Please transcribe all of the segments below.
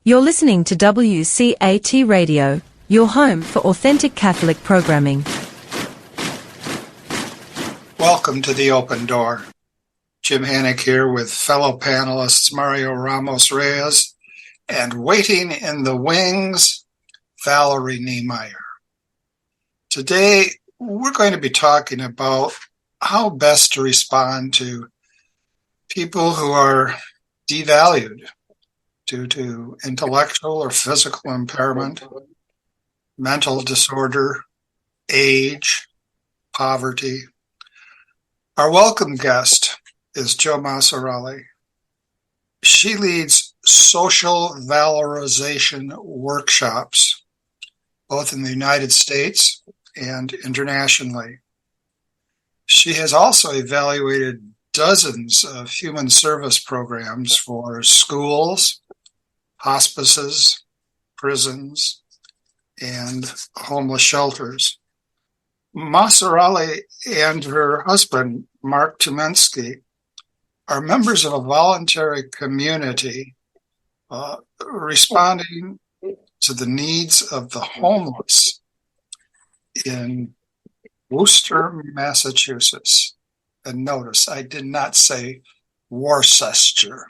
You're listening to WCAT Radio, your home for authentic Catholic programming. Welcome to The Open Door. Jim Hanink here with fellow panelists Mario Ramos-Reyes and waiting in the wings, Valerie Niemeyer. Today, we're going to be talking about how best to respond to people who are devalued due to intellectual or physical impairment, mental disorder, age, poverty. Our welcome guest is Jo Massarelli. She leads social valorization workshops, both in the United States and internationally. She has also evaluated dozens of human service programs for schools, hospices, prisons, and homeless shelters. Massarelli and her husband, Marc Tumeinski, are members of a voluntary community responding to the needs of the homeless in Worcester, Massachusetts. And notice, I did not say Worcester,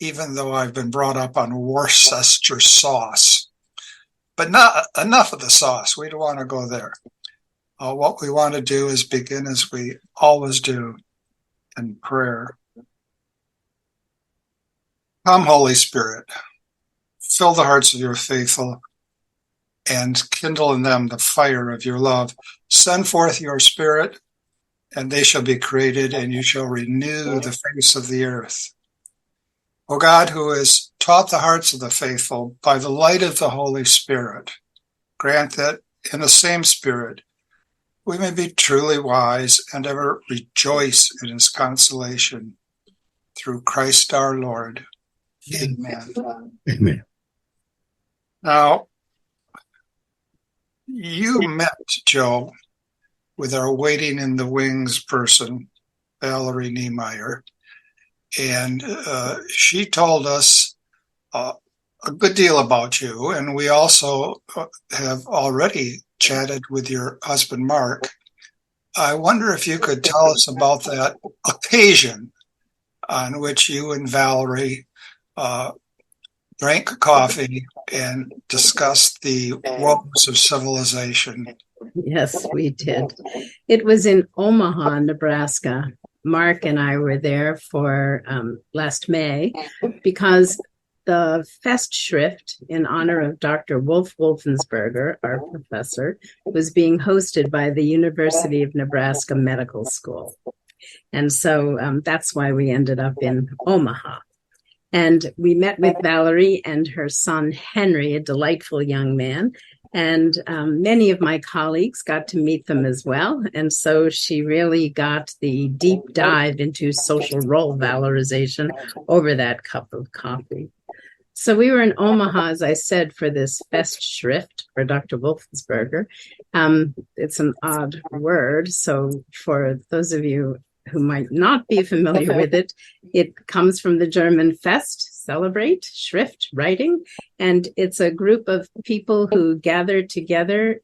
even though I've been brought up on Worcester sauce. But not enough of the sauce. We don't want to go there. What we want to do is begin as we always do in prayer. Come, Holy Spirit, fill the hearts of your faithful and kindle in them the fire of your love. Send forth your Spirit, and they shall be created, and you shall renew the face of the earth. O God, who has taught the hearts of the faithful by the light of the Holy Spirit, grant that in the same Spirit we may be truly wise and ever rejoice in his consolation. Through Christ our Lord. Amen. Amen. Now, you met, Jo, with our waiting in the wings person, Valerie Niemeyer, and she told us a good deal about you, and we also have already chatted with your husband, Marc. I wonder if you could tell us about that occasion on which you and Valerie drank coffee and discussed the woes of civilization. Yes, we did. It was in Omaha, Nebraska. Marc and I were there for last May because the Festschrift in honor of Dr. Wolf Wolfensberger, our professor, was being hosted by the University of Nebraska Medical School. And so that's why we ended up in Omaha. And we met with Valerie and her son, Henry, a delightful young man. And many of my colleagues got to meet them as well. And so she really got the deep dive into social role valorization over that cup of coffee. So we were in Omaha, as I said, for this Festschrift for Dr. Wolfensberger. It's an odd word. So for those of you who might not be familiar with it, it comes from the German Fest, celebrate, Schrift, writing. And it's a group of people who gather together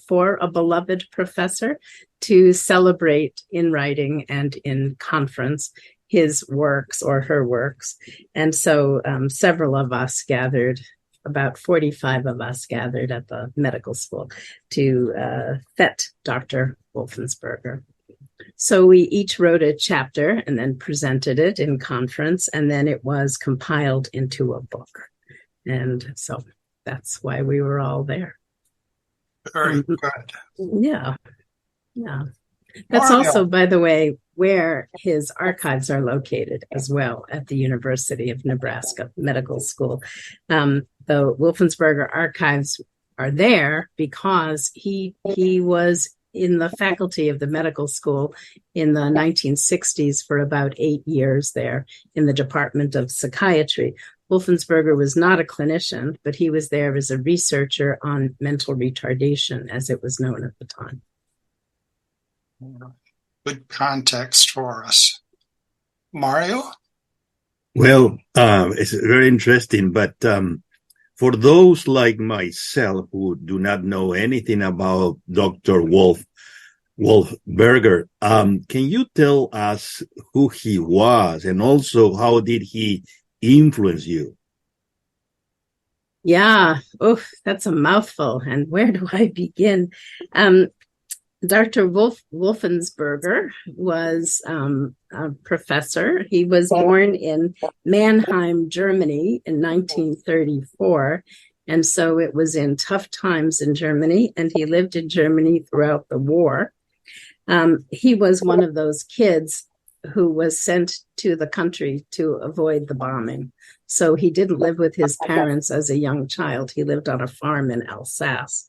for a beloved professor to celebrate in writing and in conference his works or her works. And so several of us gathered, about 45 of us gathered at the medical school to fet Dr. Wolfensberger. So we each wrote a chapter and then presented it in conference, and then it was compiled into a book. And so that's why we were all there. Very good. Yeah. That's also, by the way, where his archives are located as well at the University of Nebraska Medical School. The Wolfensberger archives are there because he was in the faculty of the medical school in the 1960s for about 8 years there in the Department of Psychiatry. Wolfensberger was not a clinician, but he was there as a researcher on mental retardation, as it was known at the time. Good context for us. Mario? Well, it's very interesting, but for those like myself who do not know anything about Dr. Wolfberger, can you tell us who he was and also how did he influence you? Yeah, oh, that's a mouthful. And where do I begin? Dr. Wolfensberger was a professor. He was born in Mannheim, Germany in 1934. And so it was in tough times in Germany, and he lived in Germany throughout the war. He was one of those kids who was sent to the country to avoid the bombing. So he didn't live with his parents as a young child. He lived on a farm in Alsace.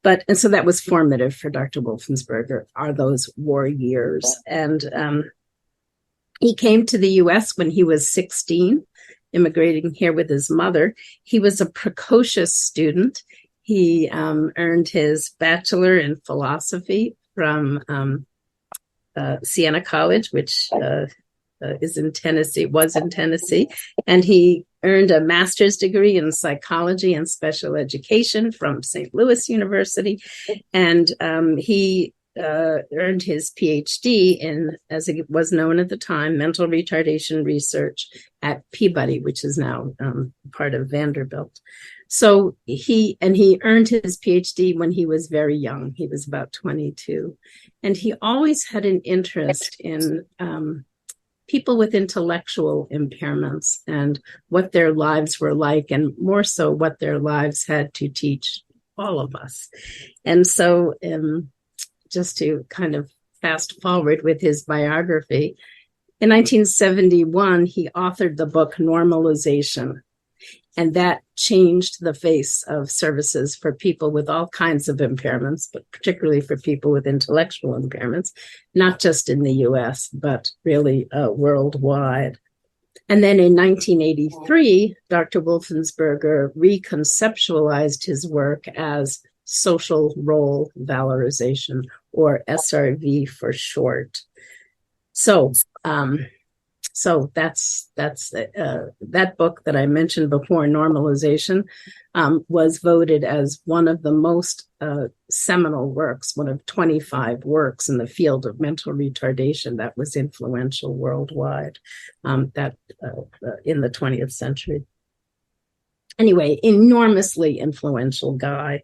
And so that was formative for Dr. Wolfensberger, are those war years. And he came to the U.S. when he was 16, immigrating here with his mother. He was a precocious student. He earned his bachelor in philosophy from Siena College, which was in Tennessee, and he earned a master's degree in psychology and special education from St. Louis University, and he earned his PhD in, as it was known at the time, mental retardation research at Peabody, which is now part of Vanderbilt. So he earned his PhD when he was very young. He was about 22. And he always had an interest in people with intellectual impairments and what their lives were like, and more so what their lives had to teach all of us. And so just to kind of fast forward with his biography, in 1971, he authored the book Normalization. And that changed the face of services for people with all kinds of impairments, but particularly for people with intellectual impairments, not just in the US, but really worldwide. And then in 1983, Dr. Wolfensberger reconceptualized his work as Social Role Valorization, or SRV for short. So that's that book that I mentioned before, Normalization, was voted as one of the most seminal works, one of 25 works in the field of mental retardation that was influential worldwide in the 20th century. Anyway, enormously influential guy,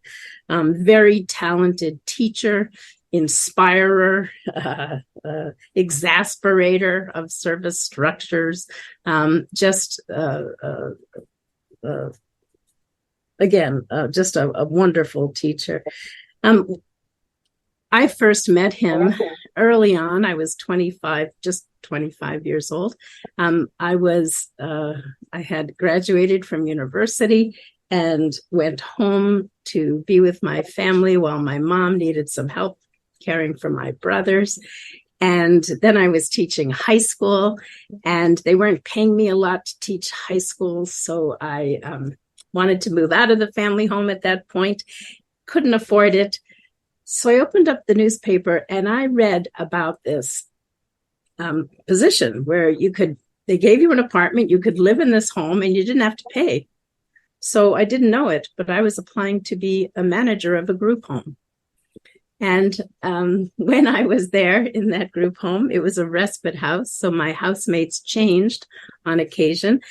very talented teacher, inspirer, exasperator of service structures, just a wonderful teacher. I first met him early on. I was 25 years old. I had graduated from university and went home to be with my family while my mom needed some help caring for my brothers. And then I was teaching high school, and they weren't paying me a lot to teach high school. So I wanted to move out of the family home at that point, couldn't afford it. So I opened up the newspaper and I read about this position where they gave you an apartment, you could live in this home and you didn't have to pay. So I didn't know it, but I was applying to be a manager of a group home. And when I was there in that group home, it was a respite house. So my housemates changed on occasion.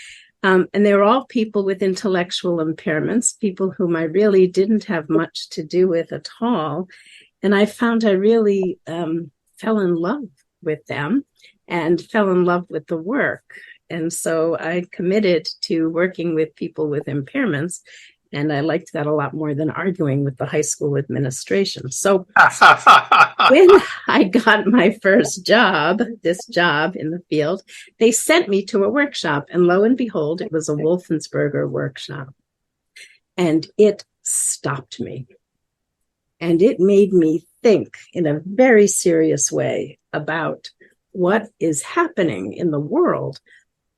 And they were all people with intellectual impairments, people whom I really didn't have much to do with at all. And I found I really fell in love with them and fell in love with the work. And so I committed to working with people with impairments. And I liked that a lot more than arguing with the high school administration. So when I got my first job, this job in the field, they sent me to a workshop. And lo and behold, it was a Wolfensberger workshop. And it stopped me. And it made me think in a very serious way about what is happening in the world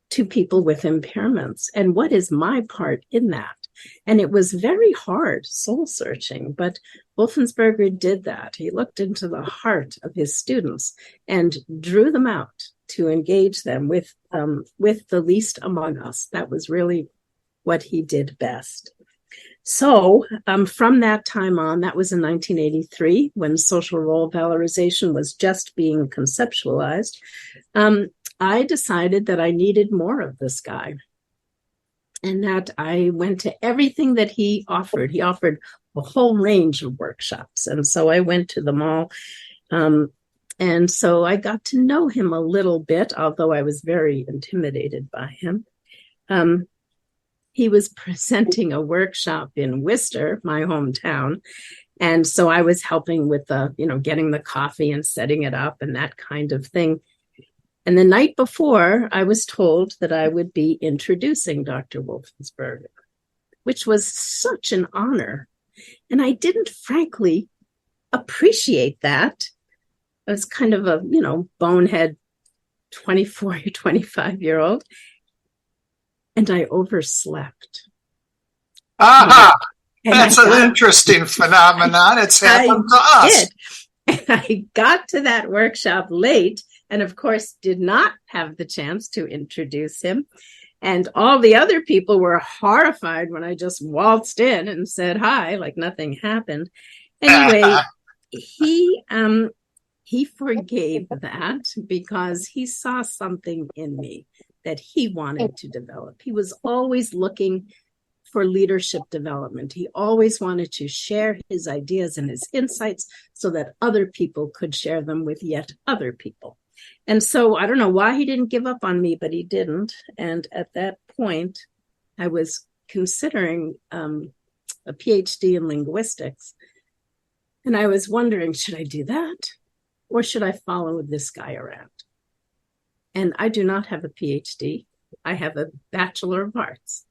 to people with impairments and what is my part in that. And it was very hard, soul searching, but Wolfensberger did that. He looked into the heart of his students and drew them out to engage them with the least among us. That was really what he did best. So from that time on, that was in 1983, when social role valorization was just being conceptualized, I decided that I needed more of this guy, and that I went to everything that he offered. He offered a whole range of workshops, and so I went to them all. And so I got to know him a little bit, although I was very intimidated by him. He was presenting a workshop in Worcester, my hometown. And so I was helping with getting the coffee and setting it up and that kind of thing. And the night before, I was told that I would be introducing Dr. Wolfensberger, which was such an honor. And I didn't frankly appreciate that. I was kind of a, bonehead 24, 25-year-old. And I overslept. Aha! That's an interesting phenomenon. It's happened to us. And I got to that workshop late, and of course did not have the chance to introduce him. And all the other people were horrified when I just waltzed in and said hi, like nothing happened. Anyway, he forgave that because he saw something in me that he wanted to develop. He was always looking for leadership development. He always wanted to share his ideas and his insights so that other people could share them with yet other people. And so I don't know why he didn't give up on me, but he didn't. And at that point, I was considering a PhD in linguistics. And I was wondering, should I do that? Or should I follow this guy around? And I do not have a PhD. I have a Bachelor of Arts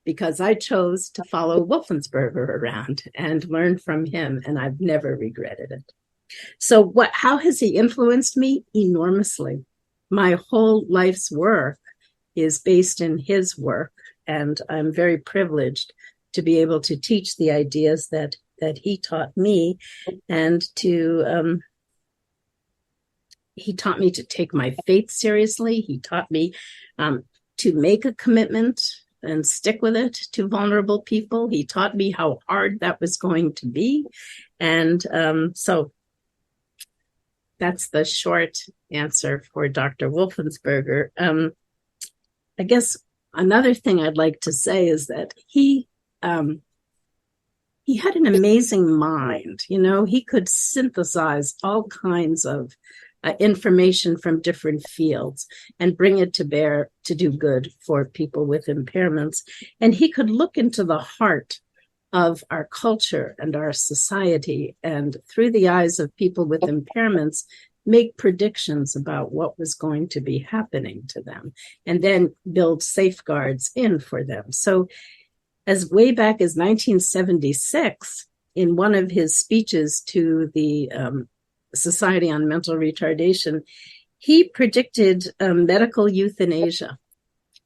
because I chose to follow Wolfensberger around and learn from him, and I've never regretted it. So how has he influenced me? Enormously. My whole life's work is based in his work, and I'm very privileged to be able to teach the ideas that he taught me, and he taught me to take my faith seriously. He taught me to make a commitment and stick with it to vulnerable people. He taught me how hard that was going to be. And so that's the short answer for Dr. Wolfensberger. I guess another thing I'd like to say is that he had an amazing mind. He could synthesize all kinds of information from different fields and bring it to bear to do good for people with impairments. And he could look into the heart of our culture and our society, and through the eyes of people with impairments, make predictions about what was going to be happening to them, and then build safeguards in for them. So as way back as 1976, in one of his speeches to the Society on Mental Retardation, he predicted medical euthanasia,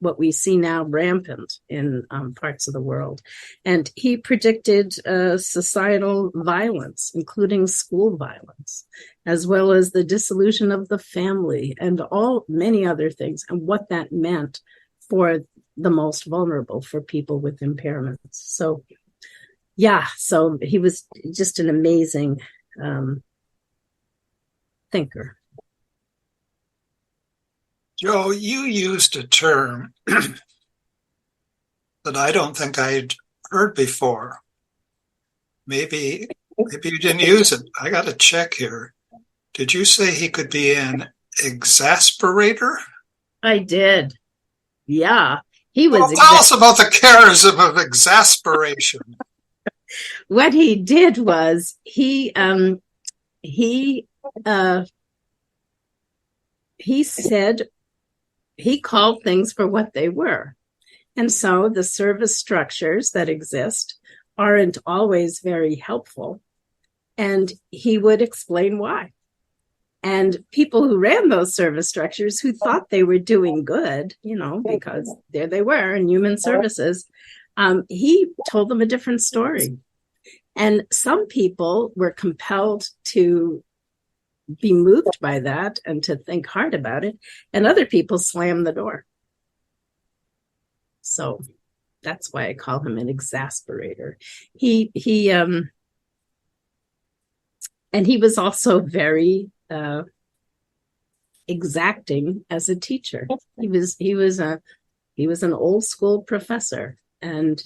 what we see now rampant in parts of the world. And he predicted societal violence, including school violence, as well as the dissolution of the family and many other things, and what that meant for the most vulnerable, for people with impairments. So he was just an amazing thinker. Jo, you used a term that I don't think I'd heard before. Maybe you didn't use it. I got to check here. Did you say he could be an exasperator? I did. Yeah. He was. Tell us about the charism of exasperation. What he did was he said he called things for what they were. And so the service structures that exist aren't always very helpful. And he would explain why. And people who ran those service structures, who thought they were doing good, because there they were in human services, he told them a different story. And some people were compelled to be moved by that and to think hard about it, and other people slam the door. So that's why I call him an exasperator. And he was also very exacting as a teacher. He was an old school professor, and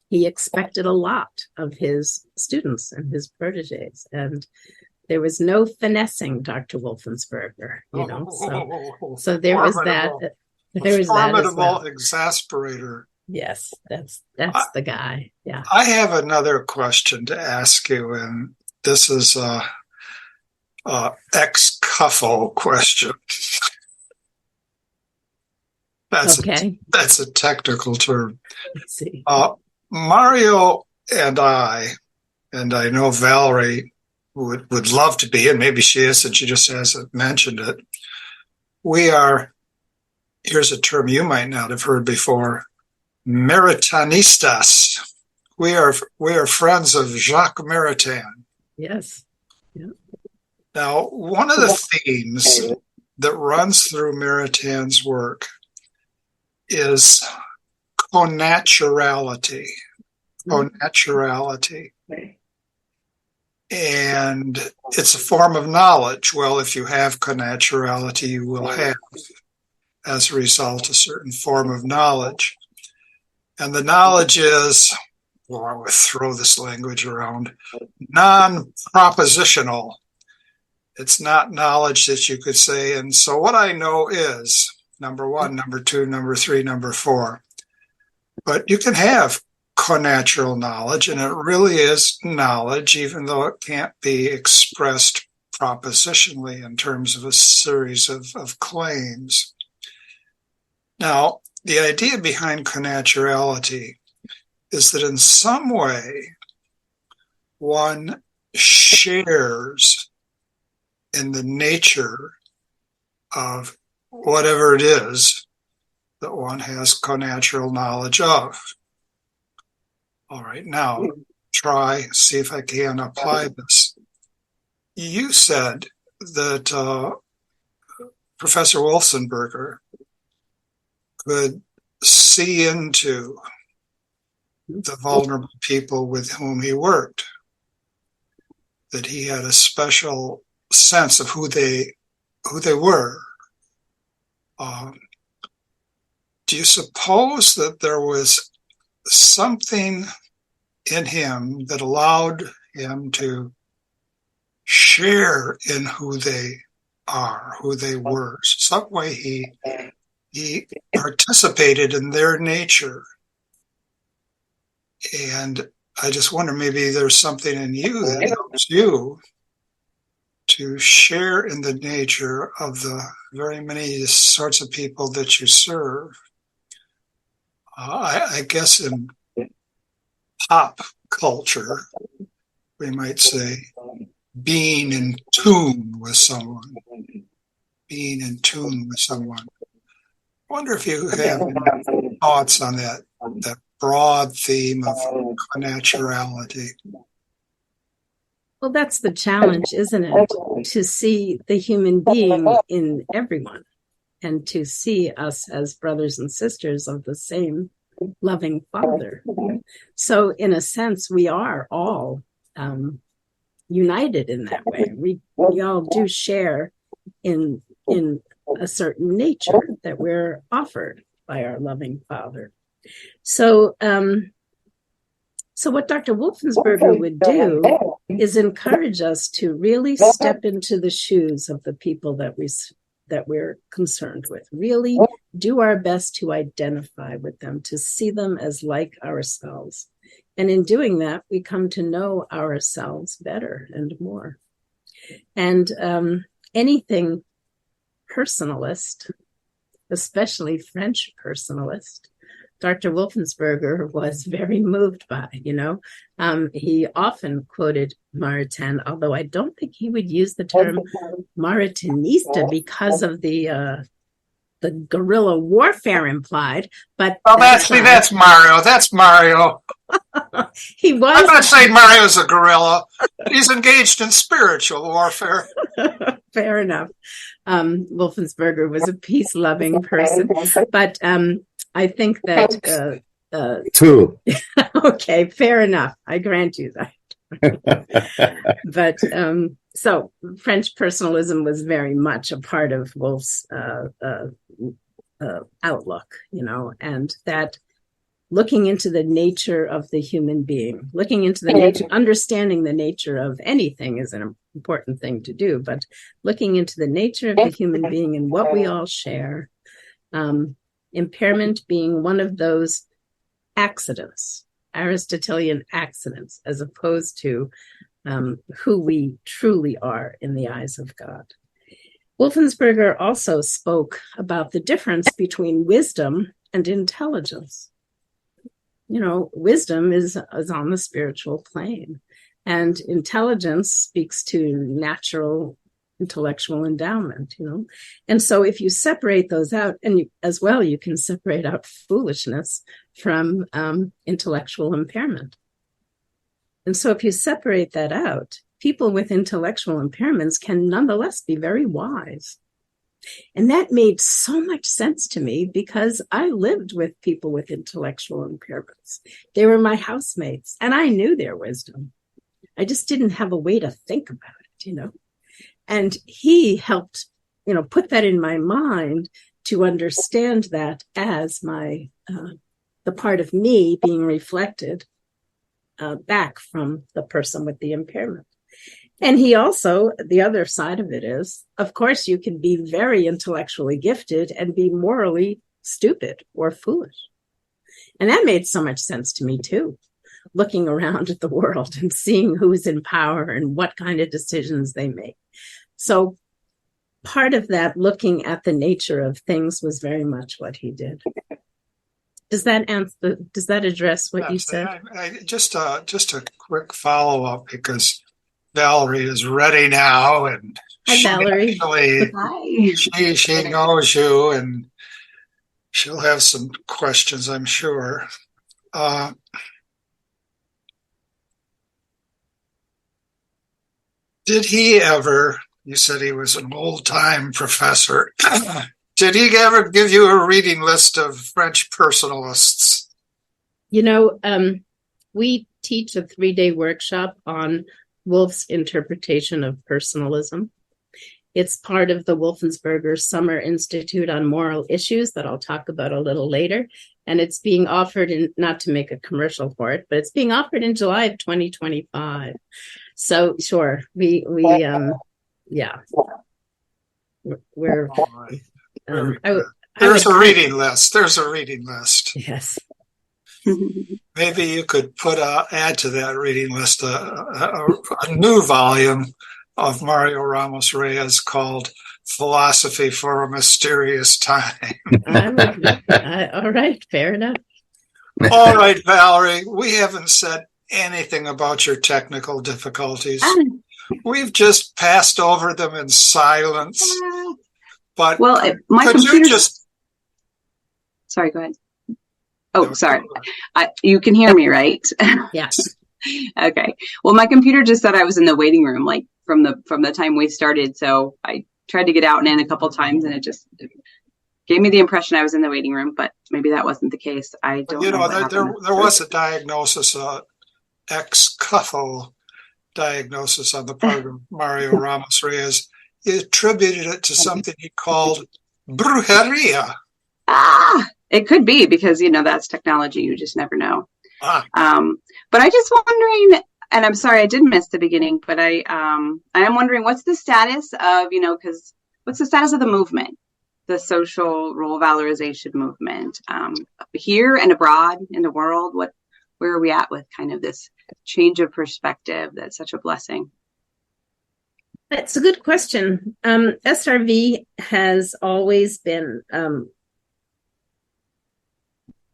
he expected a lot of his students and his proteges, and there was no finessing Dr. Wolfensberger, So there was that. There was that as well. Exasperator. Yes, that's the guy. Yeah. I have another question to ask you, and this is a ex cuffo question. That's a technical term. Let's see. Mario and I know Valerie would love to be, and maybe she is, and she just hasn't mentioned it. We are, here's a term you might not have heard before, Maritanistas. We are friends of Jacques Maritain. Yes. Yeah. Now, one of the themes that runs through Maritain's work is connaturality. Connaturality. And it's a form of knowledge. Well, if you have connaturality, you will have, as a result, a certain form of knowledge. And the knowledge is, well, I would throw this language around, non-propositional. It's not knowledge that you could say, and so what I know is number 1, number 2, number 3, number 4. But you can have connatural knowledge, and it really is knowledge, even though it can't be expressed propositionally in terms of a series of claims. Now, the idea behind connaturality is that in some way one shares in the nature of whatever it is that one has connatural knowledge of. All right, now see if I can apply this. You said that Professor Wolfenberger could see into the vulnerable people with whom he worked, that he had a special sense of who they were. Do you suppose that there was something in him that allowed him to share in who they are, who they were? Some way he participated in their nature. And I just wonder, maybe there's something in you that helps you to share in the nature of the very many sorts of people that you serve. I guess in pop culture, we might say, being in tune with someone. Being in tune with someone. I wonder if you have any thoughts on that broad theme of connaturality. Well, that's the challenge, isn't it? To see the human being in everyone and to see us as brothers and sisters of the same loving Father. So in a sense, we are all united in that way. We all do share in a certain nature that we're offered by our loving Father. So what Dr. Wolfensberger would do is encourage us to really step into the shoes of the people that we're concerned with, really do our best to identify with them, to see them as like ourselves. And in doing that, we come to know ourselves better and more. And anything personalist, especially French personalist, Dr. Wolfensberger was very moved by, He often quoted Maritain, although I don't think he would use the term Maritinista because of the guerrilla warfare implied. But that's Mario. That's Mario. He was. I'm not saying Mario's a gorilla. He's engaged in spiritual warfare. Fair enough. Wolfensberger was a peace-loving person, but I think that True. okay, fair enough. I grant you that. But so French personalism was very much a part of Wolf's outlook, and that looking into the nature of the human being, looking into the nature, understanding the nature of anything is an important thing to do, but looking into the nature of the human being and what we all share, impairment being one of those accidents, Aristotelian accidents, as opposed to who we truly are in the eyes of God. Wolfensberger also spoke about the difference between wisdom and intelligence. Wisdom is on the spiritual plane, and intelligence speaks to natural intellectual endowment, And so if you separate those out, and you can separate out foolishness from intellectual impairment. And so if you separate that out, people with intellectual impairments can nonetheless be very wise. And that made so much sense to me because I lived with people with intellectual impairments. They were my housemates, and I knew their wisdom. I just didn't have a way to think about it, And he helped, put that in my mind to understand that as my the part of me being reflected back from the person with the impairment. And he also, the other side of it is, of course, you can be very intellectually gifted and be morally stupid or foolish. And that made so much sense to me, too, looking around at the world and seeing who's in power and what kind of decisions they make. So part of that looking at the nature of things was very much what he did. Does that answer? Does that address what you said? Just a quick follow-up, because Valerie is ready now, and hi, Valerie. She knows you, and she'll have some questions, I'm sure. Did he ever? You said he was an old-time professor. Did he ever give you a reading list of French personalists? We teach a 3-day workshop on Wolf's interpretation of personalism. It's part of the Wolfensberger Summer Institute on Moral Issues that I'll talk about a little later. And it's being offered not to make a commercial for it, but it's being offered in July of 2025. So sure, yeah. We're There's a reading list. There's a reading list. Yes. Maybe you could add to that reading list a new volume of Mario Ramos-Reyes called Philosophy for a Mysterious Time. All right, fair enough. All right, Valerie, we haven't said anything about your technical difficulties. We've just passed over them in silence. But my computer Sorry, go ahead. Oh, sorry. You can hear me, right? Yes. Okay. Well, my computer just said I was in the waiting room, like from the time we started. So I tried to get out and in a couple of times, and it just gave me the impression I was in the waiting room. But maybe that wasn't the case. I don't know. There was a diagnosis, ex cuffo diagnosis on the part of Mario Ramos-Reyes. He attributed it to something he called brujeria. It could be because, that's technology. You just never know. But I just wondering, and I'm sorry I did miss the beginning, but I am wondering what's the status of, what's the status of the movement, the social role valorization movement here and abroad in the world? Where are we at with kind of this change of perspective that's such a blessing? That's a good question. SRV has always been,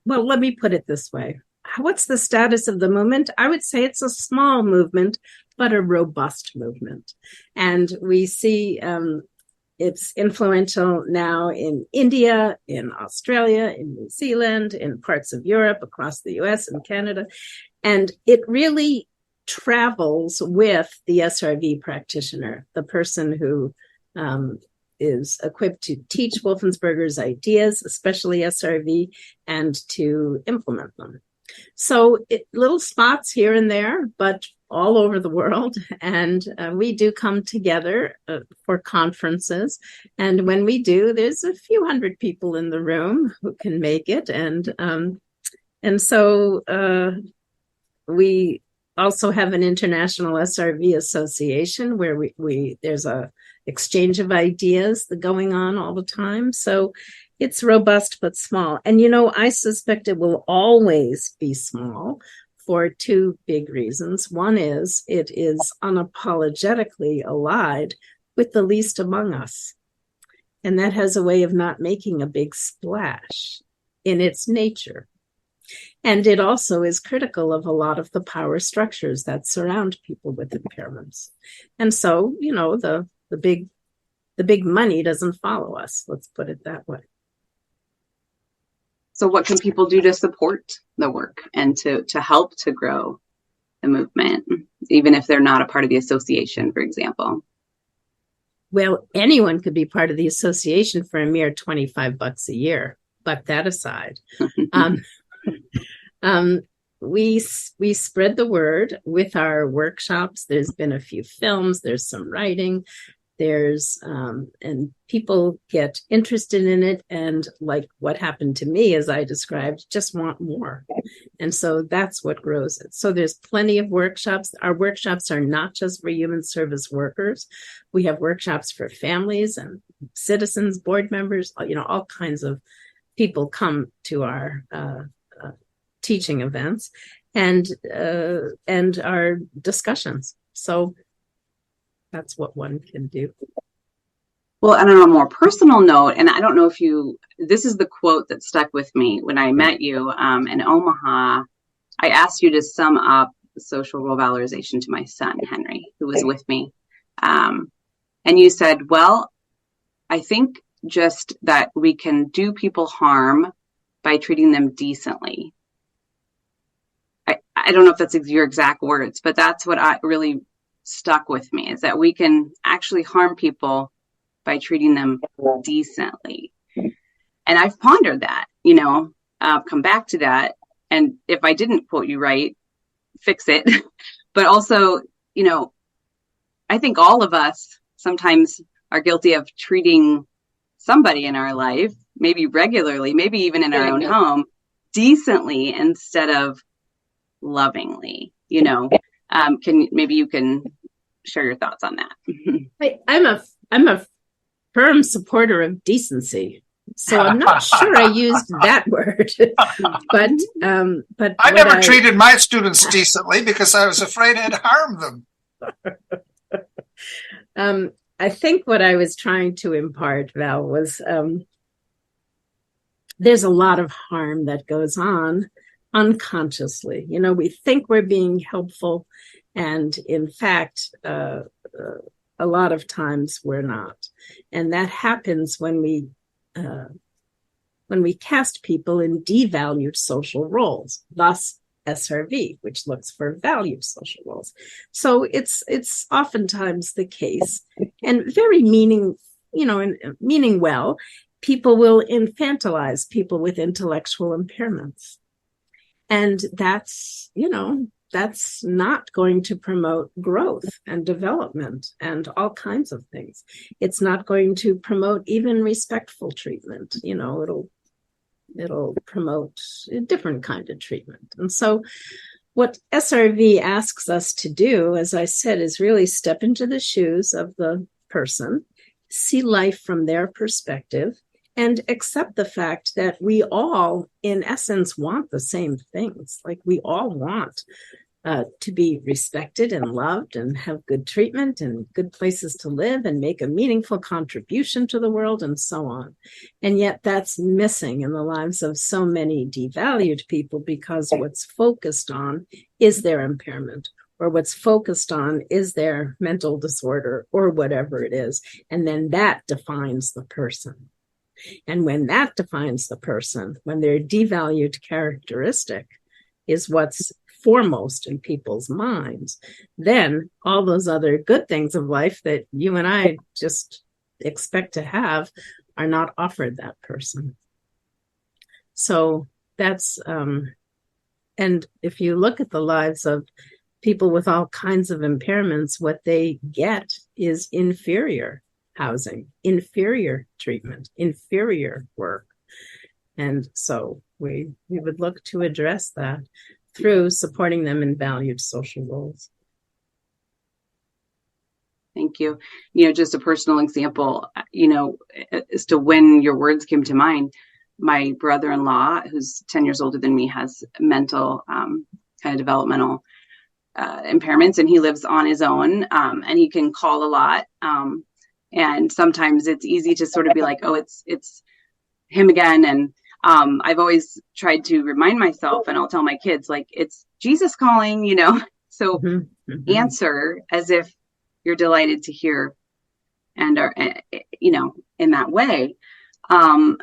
well, let me put it this way. What's the status of the movement? I would say it's a small movement, but a robust movement. And we see It's influential now in India, in Australia, in New Zealand, in parts of Europe, across the US and Canada. And it really travels with the SRV practitioner, the person who is equipped to teach Wolfensberger's ideas, especially SRV, and to implement them. So little spots here and there, but all over the world. And we do come together for conferences. And when we do, there's a few hundred people in the room who can make it. And so we also have an international SRV association where there's a exchange of ideas going on all the time. So it's robust but small. And, I suspect it will always be small for two big reasons. One is it is unapologetically allied with the least among us. And that has a way of not making a big splash in its nature. And it also is critical of a lot of the power structures that surround people with impairments. And so, the big money doesn't follow us. Let's put it that way. So what can people do to support the work and to help to grow the movement, even if they're not a part of the association, for example? Well, anyone could be part of the association for a mere $25 a year. But that aside, we spread the word with our workshops. There's been a few films. There's some writing. And people get interested in it. And like what happened to me, as I described, just want more. And so that's what grows it. So there's plenty of workshops. Our workshops are not just for human service workers. We have workshops for families and citizens, board members, all kinds of people come to our teaching events and our discussions. So that's what one can do. Well, and on a more personal note, and I don't know if this is the quote that stuck with me when I met you in Omaha. I asked you to sum up social role valorization to my son, Henry, who was with me. And you said, well, I think just that we can do people harm by treating them decently. I don't know if that's your exact words, but that's what really stuck with me, is that we can actually harm people by treating them decently. And I've pondered that, come back to that. And if I didn't quote you right, fix it. But also, I think all of us sometimes are guilty of treating somebody in our life, maybe regularly, maybe even in our own home, decently instead of lovingly. Maybe you can share your thoughts on that. I'm a firm supporter of decency, so I'm not sure I used that word. But I never treated my students decently because I was afraid I'd harm them. I think what I was trying to impart, Val, was there's a lot of harm that goes on unconsciously. We think we're being helpful, and in fact, a lot of times we're not. And that happens when we cast people in devalued social roles, thus SRV, which looks for valued social roles. So it's oftentimes the case, and very meaning well, people will infantilize people with intellectual impairments. And that's not going to promote growth and development and all kinds of things. It's not going to promote even respectful treatment. It'll promote a different kind of treatment. And so what SRV asks us to do, as I said, is really step into the shoes of the person, see life from their perspective, and accept the fact that we all, in essence, want the same things. Like we all want to be respected and loved and have good treatment and good places to live and make a meaningful contribution to the world and so on. And yet that's missing in the lives of so many devalued people because what's focused on is their impairment or what's focused on is their mental disorder or whatever it is. And then that defines the person. And when that defines the person, when their devalued characteristic is what's foremost in people's minds, then all those other good things of life that you and I just expect to have are not offered that person. So that's, and if you look at the lives of people with all kinds of impairments, what they get is inferior housing, inferior treatment, inferior work. And so we would look to address that through supporting them in valued social roles. Thank you. Just a personal example, as to when your words came to mind, my brother-in-law, who's 10 years older than me, has mental kind of developmental impairments, and he lives on his own, and he can call a lot. And sometimes it's easy to sort of be like, oh, it's him again. And I've always tried to remind myself, and I'll tell my kids, like, it's Jesus calling, so answer as if you're delighted to hear and are, in that way. And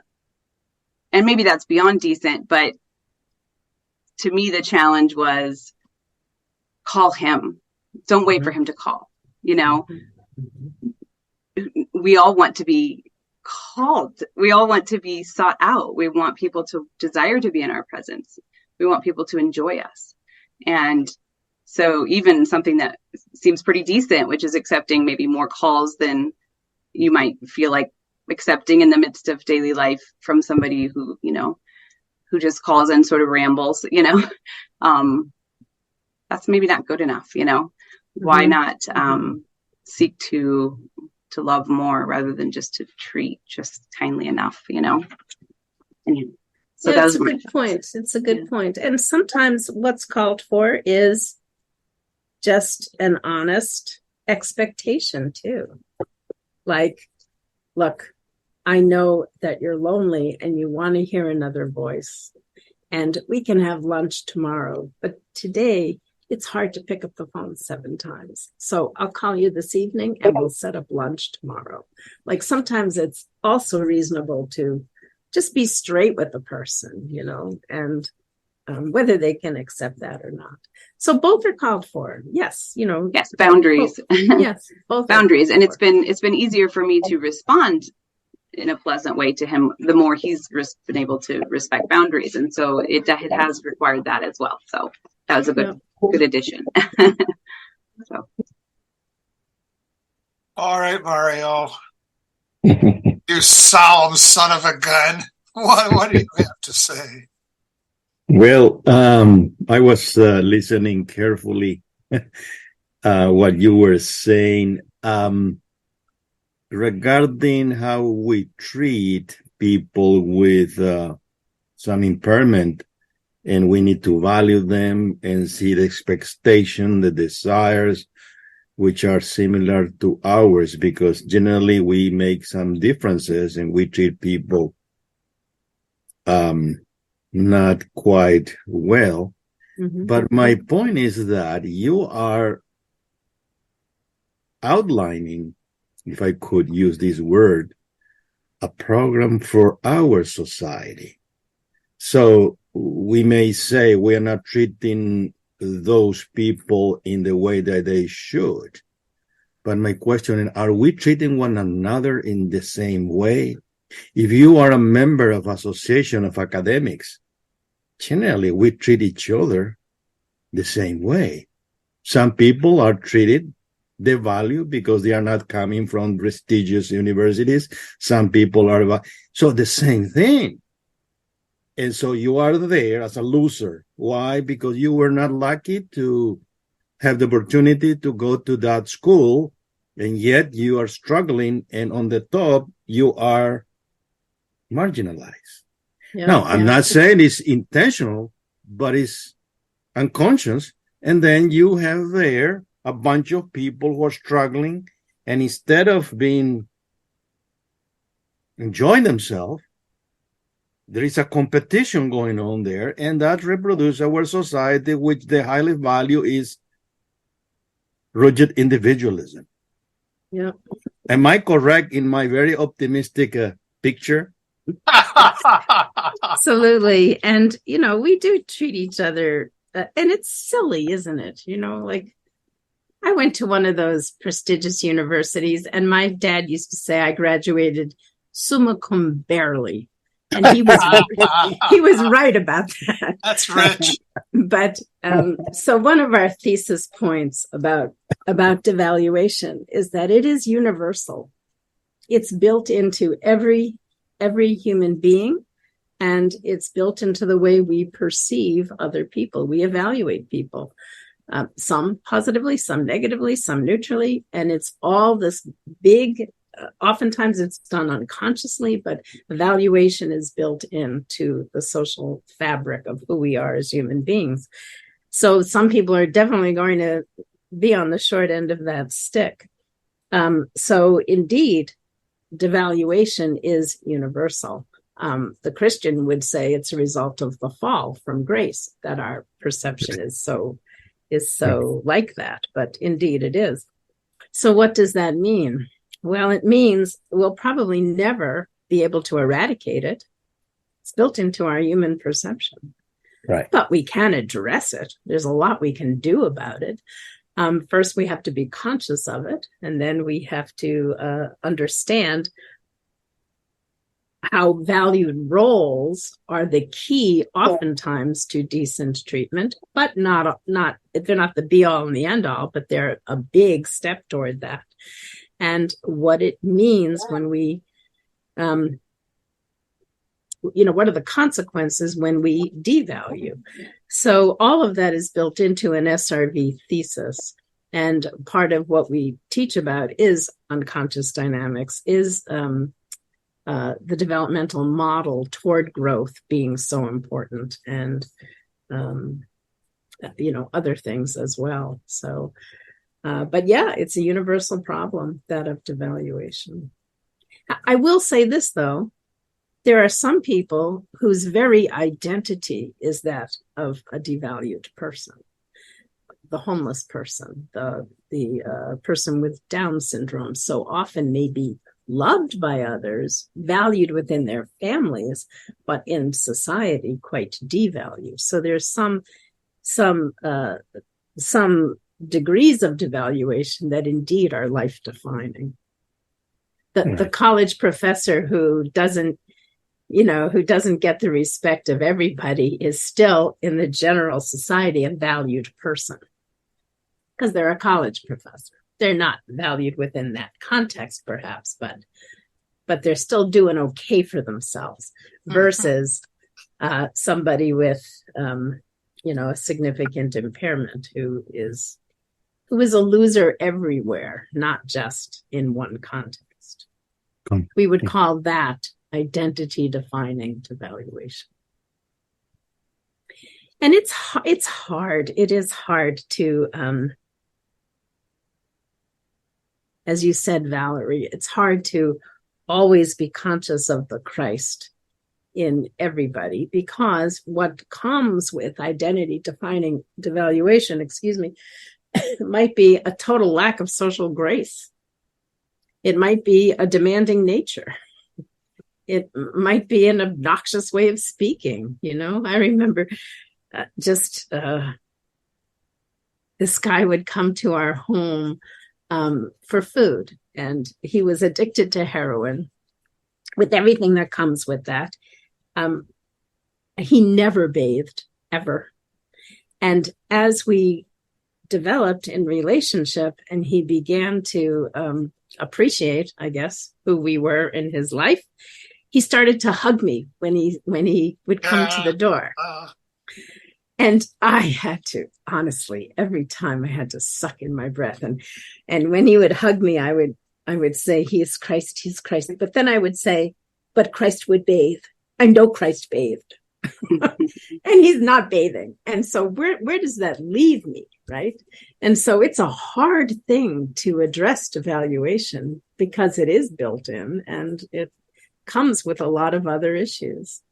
maybe that's beyond decent, but to me, the challenge was call him. Don't wait for him to call. We all want to be called. We all want to be sought out. We want people to desire to be in our presence. We want people to enjoy us. And so even something that seems pretty decent, which is accepting maybe more calls than you might feel like accepting in the midst of daily life from somebody who, who just calls and sort of rambles, that's maybe not good enough, Why not seek to love more rather than just to treat just kindly enough, And so yeah, that's a good point. It's a good point. And sometimes what's called for is just an honest expectation too. Like, look, I know that you're lonely and you want to hear another voice, and we can have lunch tomorrow, but today it's hard to pick up the phone 7 times. So I'll call you this evening and we'll set up lunch tomorrow. Like, sometimes it's also reasonable to just be straight with the person, and whether they can accept that or not. So both are called for. Yes, Yes, boundaries. Yes, both boundaries. And it's been easier for me to respond in a pleasant way to him the more he's been able to respect boundaries. And so it has required that as well. So that was a good addition. So. All right, Mario. You solemn son of a gun. What do you have to say? Well, I was listening carefully what you were saying regarding how we treat people with some impairment, and we need to value them and see the expectation, the desires, which are similar to ours, because generally we make some differences and we treat people not quite well. But my point is that you are outlining, if I could use this word, a program for our society. So we may say we are not treating those people in the way that they should. But my question is, are we treating one another in the same way? If you are a member of Association of Academics, generally we treat each other the same way. Some people are treated devalued because they are not coming from prestigious universities. Some people are, so the same thing. And so you are there as a loser. Why? Because you were not lucky to have the opportunity to go to that school, and yet you are struggling, and on the top, you are marginalized. Now, I'm not saying it's intentional, but it's unconscious. And then you have there a bunch of people who are struggling, and instead of enjoying themselves, there is a competition going on there, and that reproduces our society, which the highest value is rigid individualism. Yeah. Am I correct in my very optimistic picture? Absolutely. And, we do treat each other, and it's silly, isn't it? Like I went to one of those prestigious universities, and my dad used to say I graduated summa cum barely. And he was right about that. That's rich. But so one of our thesis points about devaluation is that it is universal. It's built into every human being, and it's built into the way we perceive other people. We evaluate people, some positively, some negatively, some neutrally, and it's all this big. Oftentimes it's done unconsciously, but evaluation is built into the social fabric of who we are as human beings. So some people are definitely going to be on the short end of that stick. So indeed, devaluation is universal. The Christian would say it's a result of the fall from grace that our perception is so like that, but indeed it is. So what does that mean? Well, it means we'll probably never be able to eradicate it. It's built into our human perception. Right. But we can address it. There's a lot we can do about it. First, we have to be conscious of it, and then we have to understand how valued roles are the key, oftentimes, to decent treatment, but not they're not the be all and the end all, but they're a big step toward that. And what it means when we, what are the consequences when we devalue? So all of that is built into an SRV thesis. And part of what we teach about is unconscious dynamics, is the developmental model toward growth being so important, and, other things as well. So, but yeah, it's a universal problem, that of devaluation. I will say this, though. There are some people whose very identity is that of a devalued person. The homeless person, the person with Down syndrome, so often may be loved by others, valued within their families, but in society quite devalued. So there's some degrees of devaluation that indeed are life-defining. The college professor who doesn't get the respect of everybody is still, in the general society, a valued person, because they're a college professor. They're not valued within that context, perhaps, but they're still doing okay for themselves, versus somebody with a significant impairment who is a loser everywhere, not just in one context. We would call that identity defining devaluation. And it's hard. It is hard to, as you said, Valerie, it's hard to always be conscious of the Christ in everybody, because what comes with identity defining devaluation, might be a total lack of social grace. It might be a demanding nature. It might be an obnoxious way of speaking. I remember this guy would come to our home for food, and he was addicted to heroin, with everything that comes with that. He never bathed, ever. And as we developed in relationship, and he began to appreciate, I guess, who we were in his life, he started to hug me when he would come to the door. And I had to, honestly, every time I had to suck in my breath. And when he would hug me, I would say, he is Christ, he's Christ. But then I would say, but Christ would bathe. I know Christ bathed. And he's not bathing. And so where does that leave me, right? And so it's a hard thing to address devaluation, because it is built in, and it comes with a lot of other issues.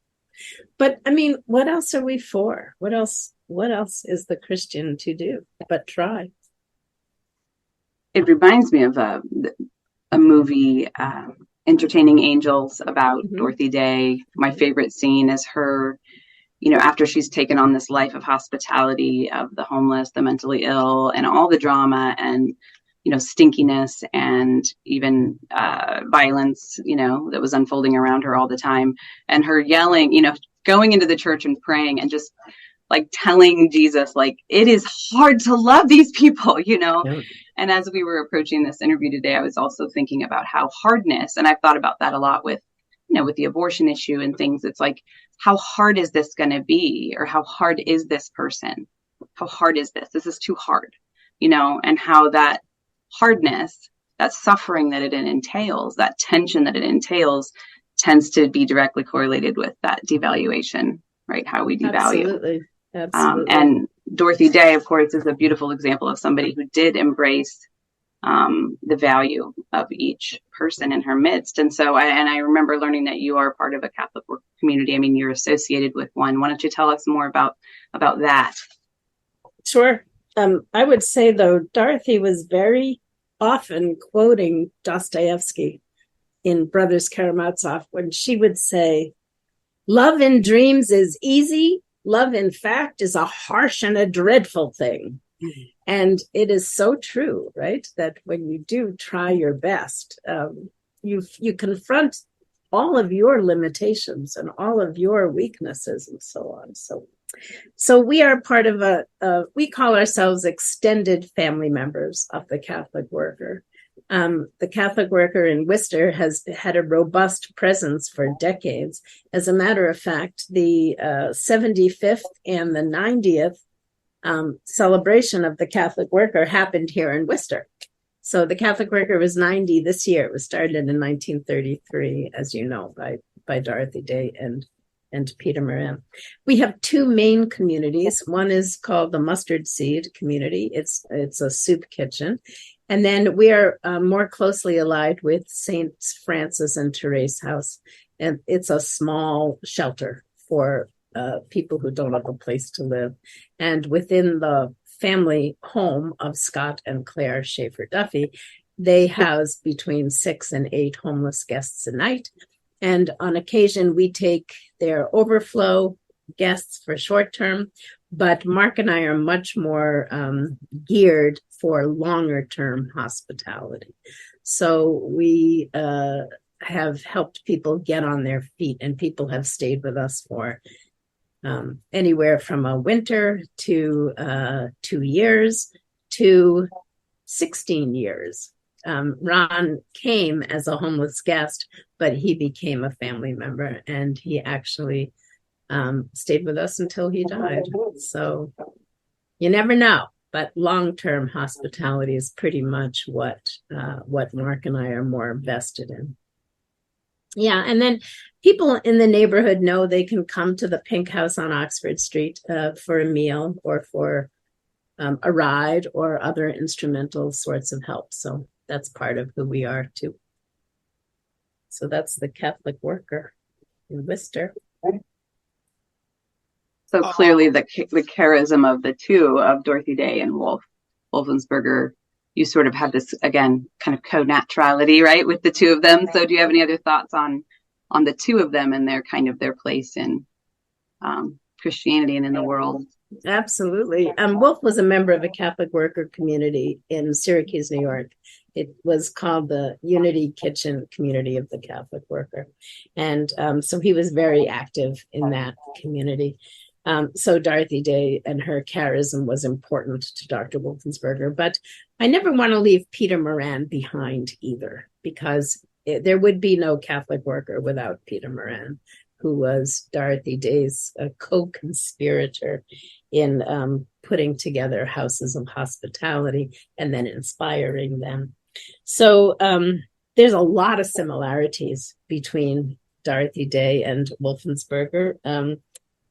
But I mean, what else are we for? What else is the Christian to do but try? it reminds me of a movie, Entertaining Angels, about Dorothy Day. My favorite scene is her, after she's taken on this life of hospitality of the homeless, the mentally ill, and all the drama and, stinkiness and even violence, that was unfolding around her all the time. And her yelling, going into the church and praying and just like telling Jesus, like, it is hard to love these people, Yeah. And as we were approaching this interview today, I was also thinking about how hardness, and I've thought about that a lot with, with the abortion issue and things. It's like, how hard is this going to be? Or how hard is this person? How hard is this? This is too hard, and how that hardness, that suffering that it entails, that tension that it entails, tends to be directly correlated with that devaluation, right? How we devalue. Absolutely. And Dorothy Day, of course, is a beautiful example of somebody who did embrace the value of each person in her midst. And so, I remember learning that you are part of a Catholic work community. I mean, you're associated with one. Why don't you tell us more about that? Sure. I would say, though, Dorothy was very often quoting Dostoevsky in Brothers Karamazov when she would say, "Love in dreams is easy. Love, in fact, is a harsh and a dreadful thing." Mm-hmm. And it is so true, right? That when you do try your best, you confront all of your limitations and all of your weaknesses and so on. So we are part of we call ourselves extended family members of the Catholic Worker. The Catholic Worker in Worcester has had a robust presence for decades. As a matter of fact, the 75th and the 90th celebration of the Catholic Worker happened here in Worcester. So the Catholic Worker was 90 this year. It was started in 1933, as you know, by Dorothy Day and Peter Moran. We have two main communities. One is called the Mustard Seed Community. It's a soup kitchen. And then we are more closely allied with Saints Francis and Therese House. And it's a small shelter for people who don't have a place to live. And within the family home of Scott and Claire Schaefer Duffy, they house between 6 and 8 homeless guests a night. And on occasion, we take their overflow guests for short term. But Marc and I are much more geared for longer term hospitality. So we have helped people get on their feet, and people have stayed with us for anywhere from a winter to 2 years to 16 years. Ron came as a homeless guest, but he became a family member, and he actually stayed with us until he died. So you never know, but long-term hospitality is pretty much what Marc and I are more vested in. Yeah, and then people in the neighborhood know they can come to the Pink House on Oxford Street for a meal or for a ride or other instrumental sorts of help. So that's part of who we are too. So that's the Catholic Worker in Worcester. So clearly the charism of the two, of Dorothy Day and Wolfensberger, you sort of have this, again, kind of co-naturality, right, with the two of them. So do you have any other thoughts on the two of them and their place in Christianity and in the world? Absolutely. Wolf was a member of a Catholic Worker community in Syracuse, New York. It was called the Unity Kitchen Community of the Catholic Worker. And so he was very active in that community. So Dorothy Day and her charism was important to Dr. Wolfensberger. But I never want to leave Peter Moran behind either, because there would be no Catholic Worker without Peter Moran, who was Dorothy Day's co-conspirator in putting together houses of hospitality and then inspiring them. So there's a lot of similarities between Dorothy Day and Wolfensberger.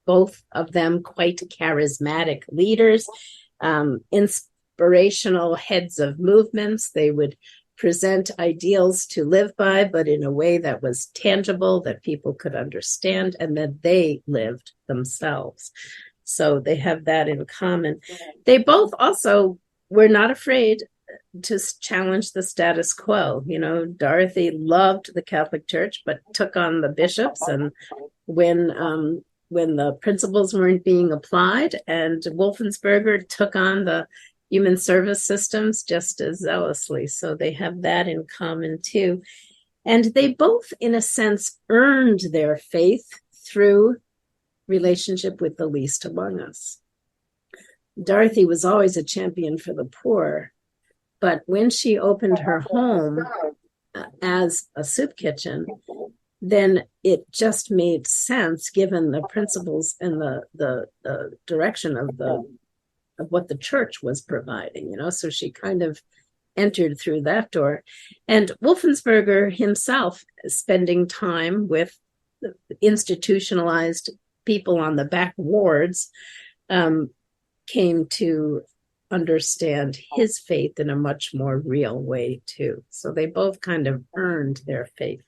Both of them quite charismatic leaders, inspirational heads of movements. They would present ideals to live by, but in a way that was tangible, that people could understand, and that they lived themselves. So they have that in common. They both also were not afraid to challenge the status quo. You know, Dorothy loved the Catholic Church, but took on the bishops, and when the principles weren't being applied, and Wolfensberger took on the human service systems just as zealously. So they have that in common too. And they both, in a sense, earned their faith through relationship with the least among us. Dorothy was always a champion for the poor, but when she opened her home as a soup kitchen, then it just made sense given the principles and the direction of what the church was providing, you know. So she kind of entered through that door. And Wolfensberger himself, spending time with institutionalized people on the back wards, came to understand his faith in a much more real way too. So they both kind of earned their faith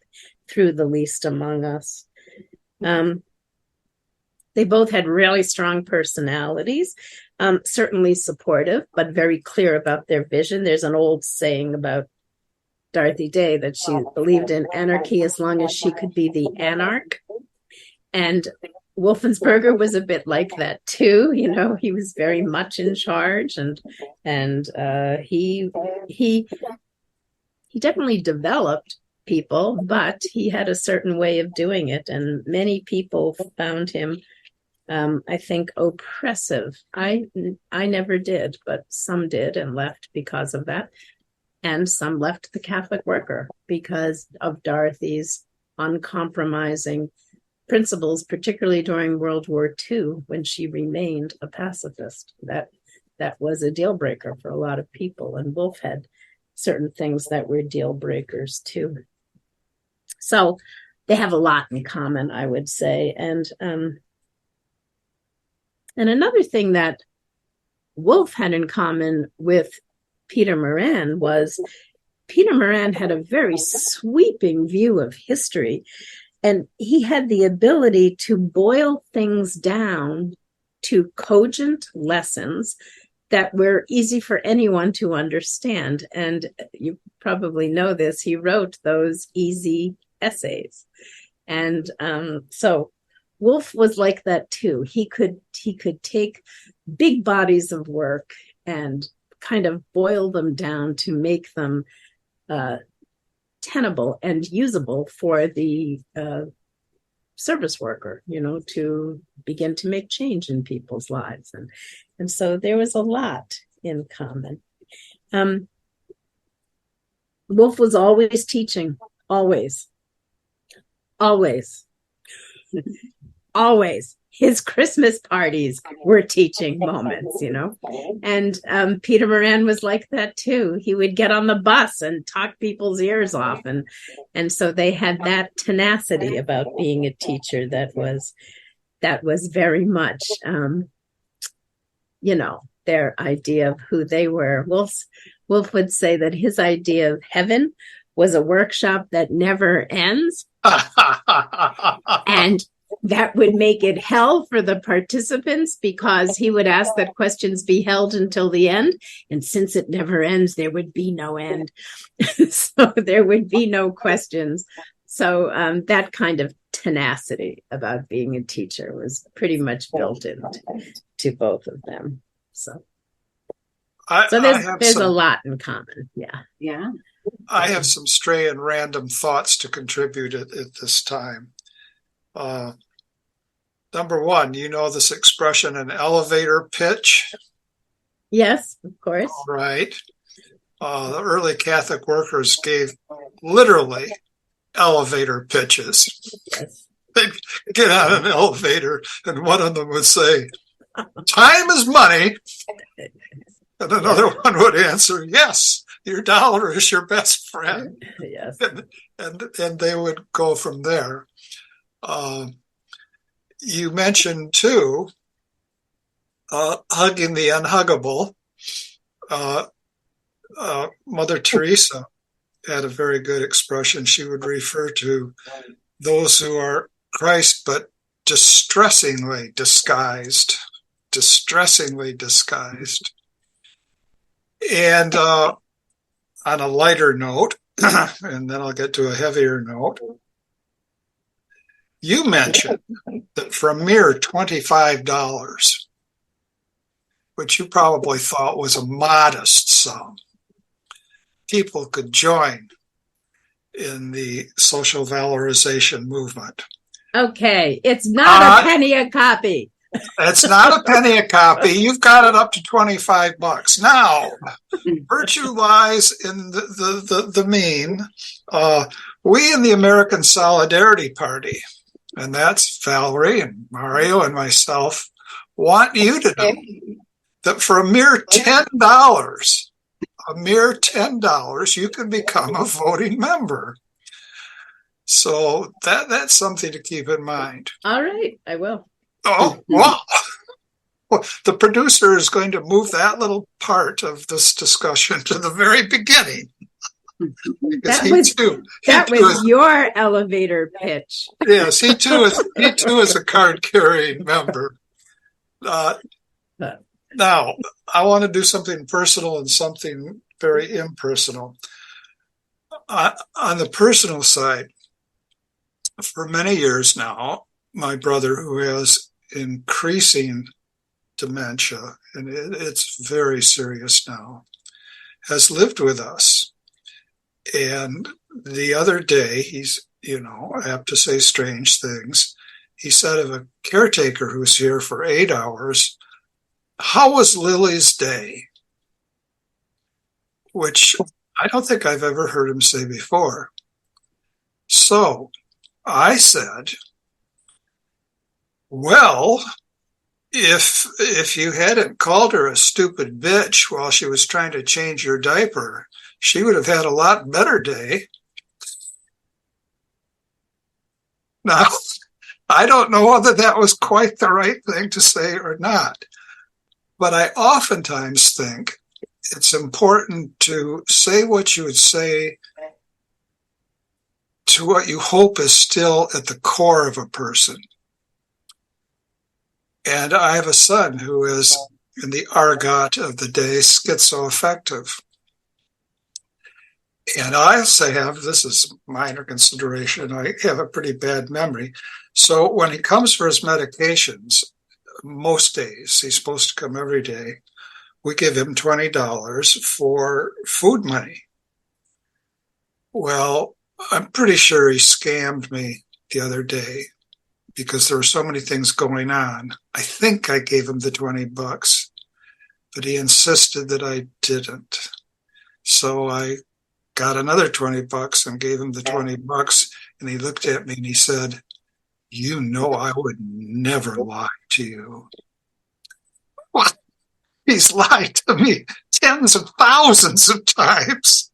through the least among us. They both had really strong personalities, certainly supportive, but very clear about their vision. There's an old saying about Dorothy Day that she believed in anarchy as long as she could be the anarch. And Wolfensberger was a bit like that too. You know, he was very much in charge, and he definitely developed people, but he had a certain way of doing it, and many people found him, I think, oppressive. I never did, but some did and left because of that, and some left the Catholic worker because of Dorothy's uncompromising principles, particularly during World War II, when she remained a pacifist. That was a deal breaker for a lot of people, and Wolf had certain things that were deal breakers too. So they have a lot in common, I would say. And another thing that Wolf had in common with Peter Moran was Peter Moran had a very sweeping view of history, and he had the ability to boil things down to cogent lessons that were easy for anyone to understand. And you probably know this, he wrote those easy essays. And so Wolf was like that too. He could take big bodies of work and kind of boil them down to make them tenable and usable for the service worker, you know, to begin to make change in people's lives. And so there was a lot in common. Wolf was always teaching, always. His Christmas parties were teaching moments, you know. And Peter Moran was like that too. He would get on the bus and talk people's ears off. And so they had that tenacity about being a teacher that was very much, you know, their idea of who they were. Wolf would say that his idea of heaven was a workshop that never ends. And that would make it hell for the participants, because he would ask that questions be held until the end. And since it never ends, there would be no end. So there would be no questions. So that kind of tenacity about being a teacher was pretty much built into both of them. So there's a lot in common. Yeah. I have some stray and random thoughts to contribute at this time. Number one, you know this expression, an elevator pitch? Yes, of course. All right. The early Catholic workers gave literally elevator pitches. Yes. They'd get on an elevator and one of them would say, "Time is money." And another one would answer, "Yes, your dollar is your best friend." Yes. And they would go from there. You mentioned, too, hugging the unhuggable. Mother Teresa had a very good expression. She would refer to those who are Christ, but distressingly disguised. And on a lighter note, and then I'll get to a heavier note. You mentioned that for a mere $25, which you probably thought was a modest sum, people could join in the social valorization movement. Okay, it's not a penny a copy. It's not a penny a copy. You've got it up to $25. Now, virtue lies in the mean. We in the American Solidarity Party, and that's Valerie and Mario and myself, want you to know that for a mere $10, you can become a voting member. So that's something to keep in mind. All right, I will. Oh, wow. Well, the producer is going to move that little part of this discussion to the very beginning. That was your elevator pitch. Yes, he too is a card-carrying member. Now, I want to do something personal and something very impersonal. On the personal side, for many years now, my brother, who has increasing dementia, and it's very serious now, has lived with us. And the other day, he's, I have to say strange things. He said of a caretaker who's here for 8 hours, "How was Lily's day?" Which I don't think I've ever heard him say before. So I said, well, if you hadn't called her a stupid bitch while she was trying to change your diaper, she would have had a lot better day. Now, I don't know whether that was quite the right thing to say or not, but I oftentimes think it's important to say what you would say to what you hope is still at the core of a person. And I have a son who is, in the argot of the day, schizoaffective. And I also have, this is minor consideration, I have a pretty bad memory. So when he comes for his medications, most days, he's supposed to come every day, we give him $20 for food money. Well, I'm pretty sure he scammed me the other day because there were so many things going on. I think I gave him the $20, but he insisted that I didn't. So I got another $20 and gave him the $20, and he looked at me and he said, I would never lie to you. What? He's lied to me tens of thousands of times.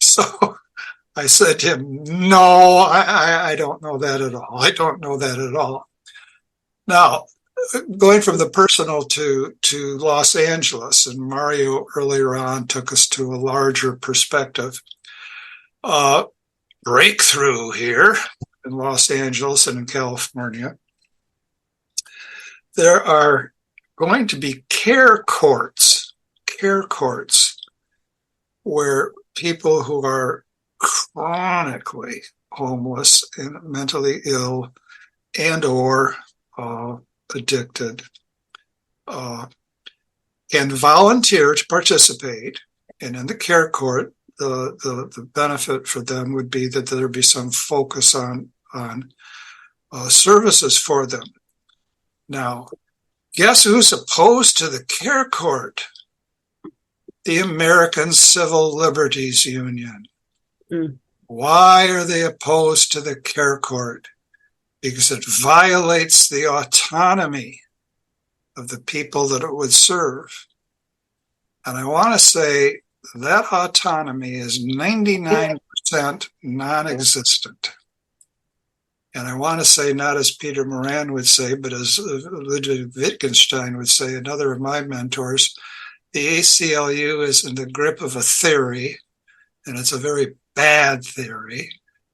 So I said to him, no, I don't know that at all. I don't know that at all. Now, going from the personal to Los Angeles, and Mario earlier on took us to a larger perspective. Breakthrough here in Los Angeles and in California. There are going to be care courts where people who are chronically homeless and mentally ill and or addicted can volunteer to participate. And in the care court, the benefit for them would be that there be some focus on services for them. Now, guess who's opposed to the care court? The American Civil Liberties Union. Why are they opposed to the care court? Because it violates the autonomy of the people that it would serve. And I want to say that autonomy is 99% non-existent. And I want to say, not as Peter Moran would say, but as Ludwig Wittgenstein would say, another of my mentors, the ACLU is in the grip of a theory, and it's a very bad theory,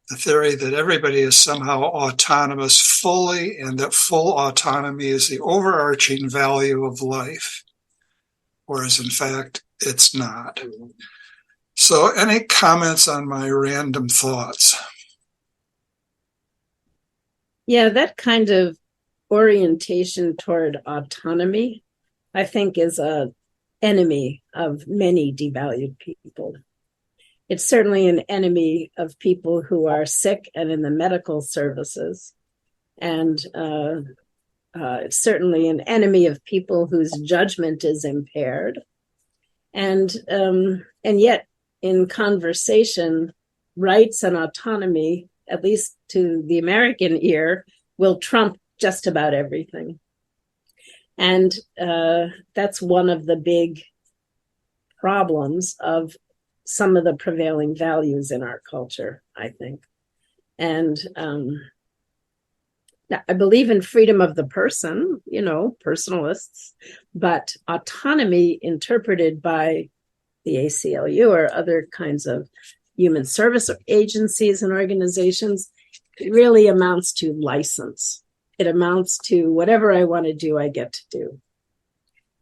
the theory that everybody is somehow autonomous fully, and that full autonomy is the overarching value of life, whereas in fact, it's not. So any comments on my random thoughts? Yeah, that kind of orientation toward autonomy, I think, is an enemy of many devalued people. It's certainly an enemy of people who are sick and in the medical services. And it's certainly an enemy of people whose judgment is impaired. And yet, in conversation, rights and autonomy, at least to the American ear, will trump just about everything. And that's one of the big problems of some of the prevailing values in our culture, I think. And I believe in freedom of the person, personalists, but autonomy interpreted by the ACLU or other kinds of human service agencies and organizations really amounts to license. It amounts to whatever I want to do, I get to do.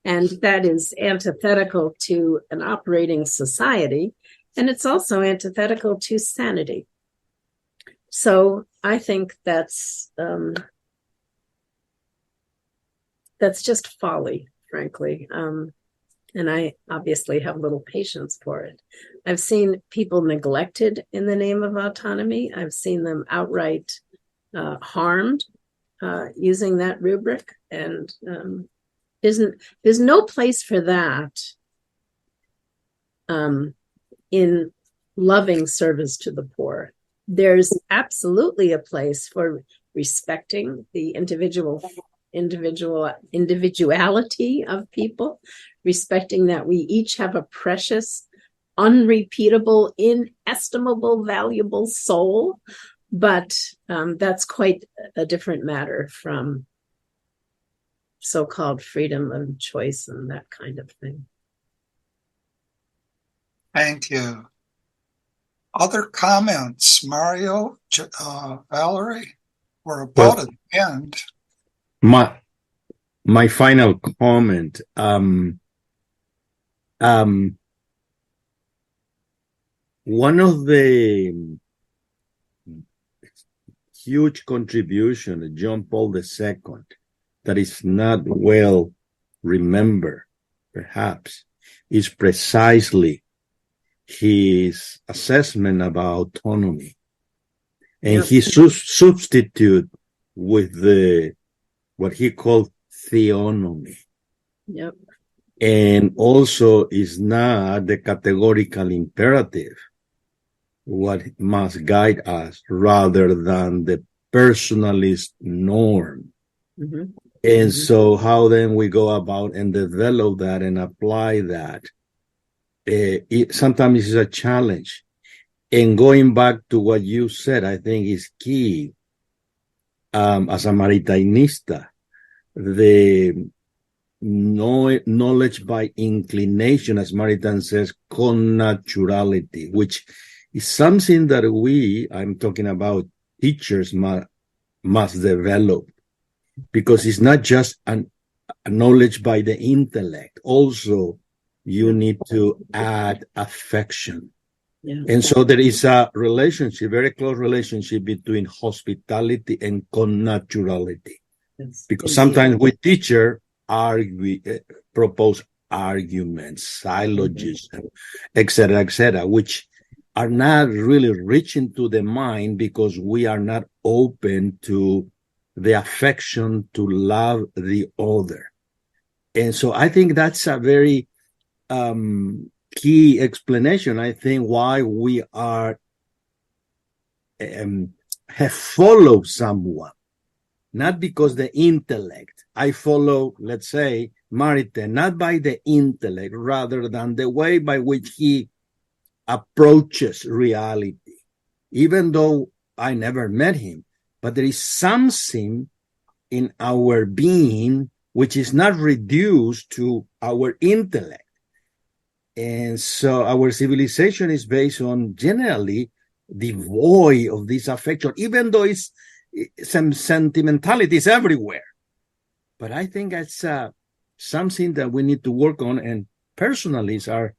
And that is antithetical to an operating society. And it's also antithetical to sanity. So I think that's just folly, frankly. And I obviously have little patience for it. I've seen people neglected in the name of autonomy. I've seen them outright harmed using that rubric. And there's no place for that in loving service to the poor. There's absolutely a place for respecting the individuality of people, respecting that we each have a precious, unrepeatable, inestimable, valuable soul. But that's quite a different matter from so-called freedom of choice and that kind of thing. Thank you. Other comments, Mario, Valerie? We're about at the end. My final comment. One of the huge contribution of John Paul II that is not well remembered, perhaps, is precisely his assessment about autonomy. And he substitute with what he called theonomy. Yep. And also is not the categorical imperative what must guide us rather than the personalist norm. Mm-hmm. And so how then we go about and develop that and apply that, sometimes it's a challenge. And going back to what you said, I think is key. As a Maritanista, the knowledge by inclination, as Maritain says, connaturality, which is something that I'm talking about teachers must develop, because it's not just a knowledge by the intellect. Also, you need to add affection. Yeah. And so there is a relationship, very close relationship between hospitality and connaturality. Yes. Because sometimes we teacher propose arguments, syllogism, etc., which are not really reaching to the mind because we are not open to the affection to love the other. And so I think that's a very key explanation, I think, why we are have followed someone, not because the intellect. I follow, let's say, Maritain, not by the intellect, rather than the way by which he approaches reality. Even though I never met him, but there is something in our being which is not reduced to our intellect. And so our civilization is based on generally devoid of this affection, even though it's some sentimentalities everywhere. But I think that's something that we need to work on, and personalists are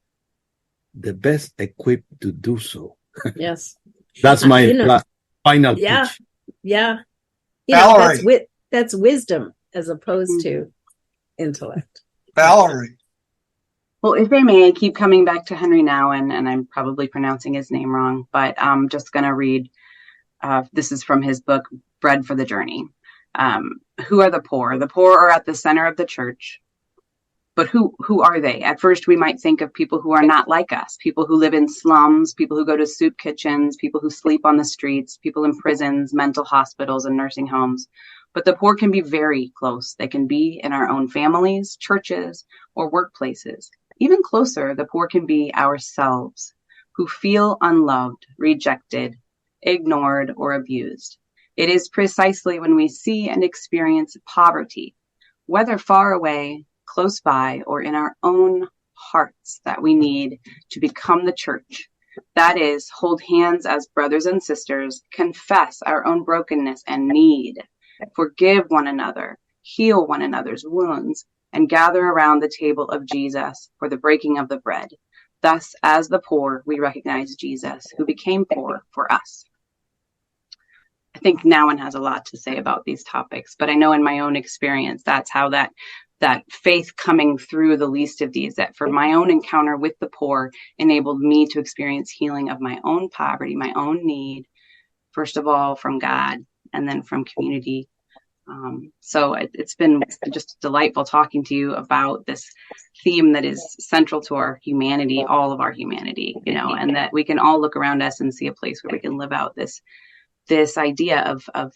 the best equipped to do so. Yes. That's my final Yeah. pitch. Yeah. Valerie. That's wisdom as opposed to intellect. Valerie. Well, if I may, I keep coming back to Henry Nouwen, and I'm probably pronouncing his name wrong, but I'm just going to read. This is from his book, Bread for the Journey. Who are the poor? The poor are at the center of the church. But who are they? At first, we might think of people who are not like us, people who live in slums, people who go to soup kitchens, people who sleep on the streets, people in prisons, mental hospitals, and nursing homes. But the poor can be very close. They can be in our own families, churches, or workplaces. Even closer, the poor can be ourselves, who feel unloved, rejected, ignored, or abused. It is precisely when we see and experience poverty, whether far away, close by, or in our own hearts, that we need to become the church. That is, hold hands as brothers and sisters, confess our own brokenness and need, forgive one another, heal one another's wounds, and gather around the table of Jesus for the breaking of the bread. Thus, as the poor, we recognize Jesus, who became poor for us. I think Nouwen has a lot to say about these topics, but I know in my own experience, that's how that faith coming through the least of these, that for my own encounter with the poor enabled me to experience healing of my own poverty, my own need, first of all from God and then from community. So it's been just delightful talking to you about this theme that is central to our humanity, all of our humanity, and that we can all look around us and see a place where we can live out this idea of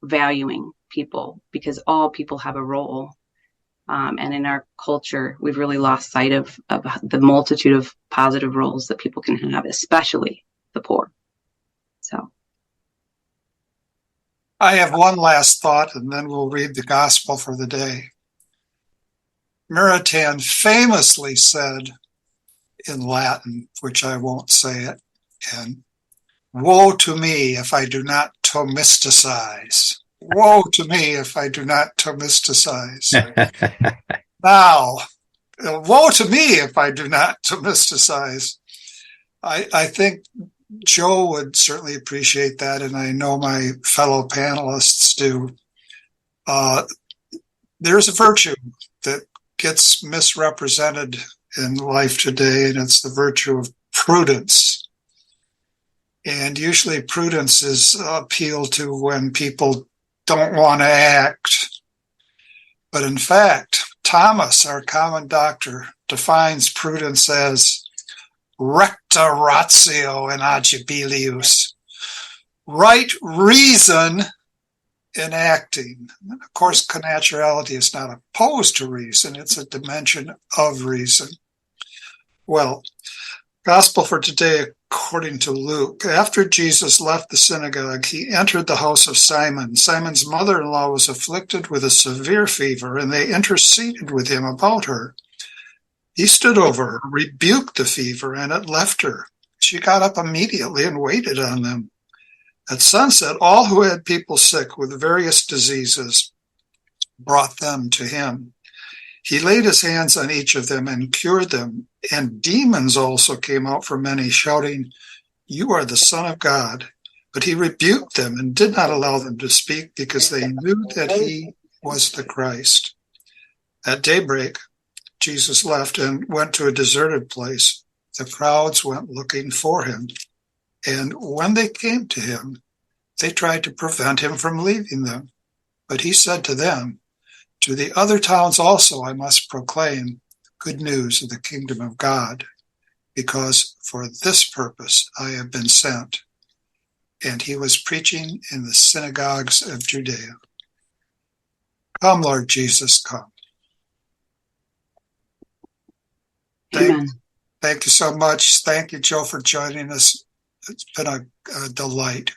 valuing people, because all people have a role. And in our culture, we've really lost sight of the multitude of positive roles that people can have, especially the poor. So I have one last thought, and then we'll read the gospel for the day. Meritan famously said in Latin, which I won't say it, and woe to me if I do not Thomisticize. Woe to me if I do not Thomisticize. Now, woe to me if I do not Thomisticize. I think Jo would certainly appreciate that, and I know my fellow panelists do. There's a virtue that gets misrepresented in life today, and it's the virtue of prudence. And usually prudence is appealed to when people don't want to act. But in fact, Thomas, our common doctor, defines prudence as recta ratio in agibilius, right reason in acting. And of course, connaturality is not opposed to reason. It's a dimension of reason. Well, gospel for today, according to Luke. After Jesus left the synagogue, he entered the house of Simon. Simon's mother-in-law was afflicted with a severe fever, and they interceded with him about her. He stood over her, rebuked the fever, and it left her. She got up immediately and waited on them. At sunset, all who had people sick with various diseases brought them to him. He laid his hands on each of them and cured them, and demons also came out from many, shouting, "You are the Son of God." But he rebuked them and did not allow them to speak, because they knew that he was the Christ. At daybreak, Jesus left and went to a deserted place. The crowds went looking for him, and when they came to him, they tried to prevent him from leaving them. But he said to them, "To the other towns also I must proclaim good news of the kingdom of God, because for this purpose I have been sent." And he was preaching in the synagogues of Judea. Come, Lord Jesus, come. Thank you so much. Thank you, Jo, for joining us. It's been a delight.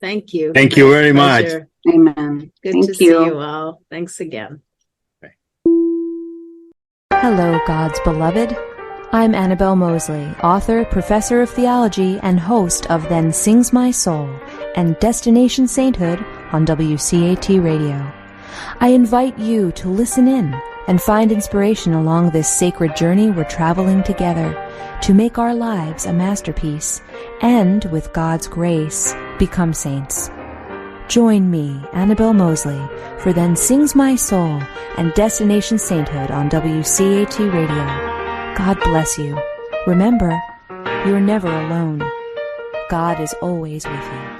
Thank you. Thank you very much. Amen. Good to see you all. Thanks again. Hello, God's beloved. I'm Annabelle Mosley, author, professor of theology, and host of Then Sings My Soul and Destination Sainthood on WCAT Radio. I invite you to listen in and find inspiration along this sacred journey we're traveling together to make our lives a masterpiece and, with God's grace, become saints. Join me, Annabelle Mosley, for Then Sings My Soul and Destination Sainthood on WCAT Radio. God bless you. Remember, you're never alone. God is always with you.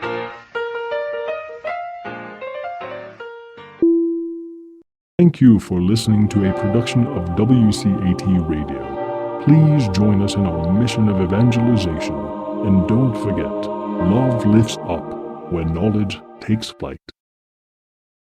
Thank you for listening to a production of WCAT Radio. Please join us in our mission of evangelization. And don't forget, love lifts up when knowledge takes flight.